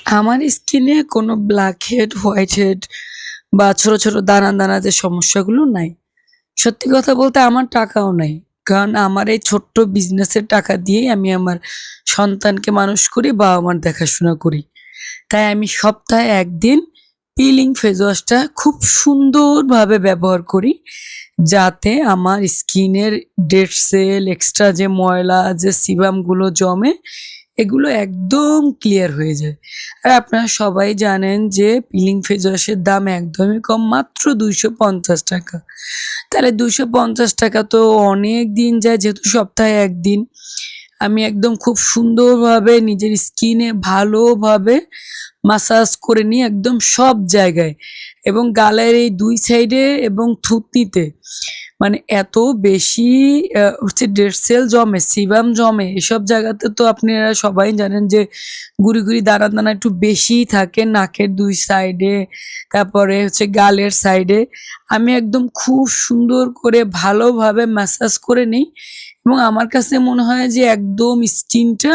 আমার স্কিনে কোনো ব্ল্যাক হেড, হোয়াইট হেড বা ছোট, ছোট দানা, দানা যে সমস্যাগুলো নাই। সত্যি কথা বলতে আমার টাকাও নাই। কারণ আমার এই ছোট্ট বিজনেসের টাকা দিয়েই আমি আমার সন্তানকে মানুষ করি, বাবা-মার দেখাশোনা করি। তাই আমি সপ্তাহে ১ দিন পিলিং ফেস ওয়াশটা খুব সুন্দরভাবে ব্যবহার করি। যাতে আমার স্কিনের ডেড সেল, এক্সট্রা যে ময়লা, যে সিবামগুলো জমে, এগুলো একদম ক্লিয়ার হয়ে যায়। আর আপনারা সবাই জানেন যে পিলিং ফেস ওয়াশের দাম একদমই কম, মাত্র ৳২৫০। তাহলে ৳২৫০ তো অনেক দিন যায়, যেহেতু সপ্তাহে ১ দিন। আমি একদম খুব সুন্দরভাবে নিজের স্কিনে ভালোভাবে মাসাজ করে নিই একদম সব জায়গায়, এবং গালের এই ২ সাইডে এবং থুতনিতে মানে এত বেশি হচ্ছে ডেড সেল জমে, সিবাম জমে। এসব জায়গাতে তো আপনারা সবাই জানেন যে গুড়ি, গুড়ি দানা, দানা একটু বেশিই থাকে নাকের ২ সাইডে, তারপরে হচ্ছে গালের সাইডে। আমি একদম খুব সুন্দর করে ভালোভাবে ম্যাসাজ করে নিই, এবং আমার কাছে মনে হয় যে একদম স্কিনটা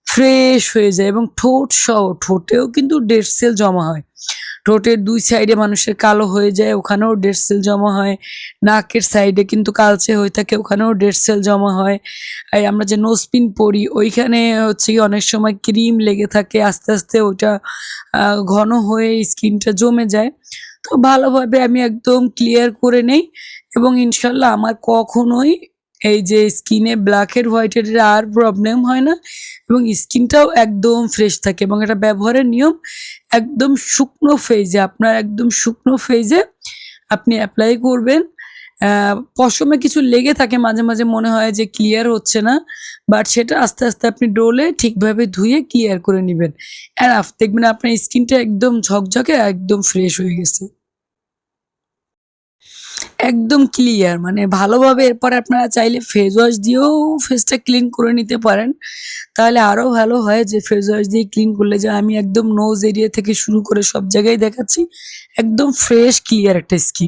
ফ্রেশ হয়ে যায়, এবং ঠোঁট সহ, ঠোঁটেও কিন্তু ডেড সেল জমা হয়। ঠোঁটের ২ সাইডে মানুষের কালো হয়ে যায়, ওখানেও ডেড সেল জমা হয়। নাকের সাইডে কিন্তু কালচে হয়ে থাকে, ওখানেও ডেড সেল জমা হয়। এই আমরা যে নোজপিন পরি ওইখানে হচ্ছে গিয়ে অনেক সময় ক্রিম লেগে থাকে, আস্তে, আস্তে ওইটা আ ঘন হয়ে স্কিনটা জমে যায়। তো ভালোভাবে আমি একদম ক্লিয়ার করে নেই, এবং ইনশাআল্লাহ আমার কখনোই এই যে স্কিনে ব্ল্যাক হেড, হোয়াইট হেড এর আর প্রবলেম হয় না, এবং স্কিনটাও একদম ফ্রেশ থাকে। এবং এটা ব্যবহারের নিয়ম একদম শুকনো ফেইজে, আপনার একদম শুকনো ফেইজে আপনি এপ্লাই করবেন। পশমে কিছু লেগে থাকে মাঝে, মাঝে মনে হয় যে ক্লিয়ার হচ্ছে না। বাট সেটা আস্তে, আস্তে আপনি ডলে ঠিকভাবে ধুয়ে ক্লিয়ার করে নিবেন। এনাফ, দেখবেন আপনার স্কিনটা একদম ঝকঝকে, একদম ফ্রেশ হয়ে গেছে। একদম ক্লিয়ার, মানে ভালোভাবে এরপরে আপনারা চাইলে ফেস ওয়াশ দিয়েও ফেসটা ক্লিন করে নিতে পারেন। তাহলে আরো ভালো হয় যে ফেস ওয়াশ দিয়ে ক্লিন করলে, যে আমি একদম নোজ এরিয়া থেকে শুরু করে সব জায়গায় দেখাচ্ছি। একদম ফ্রেশ ক্লিয়ার একটা স্কিন।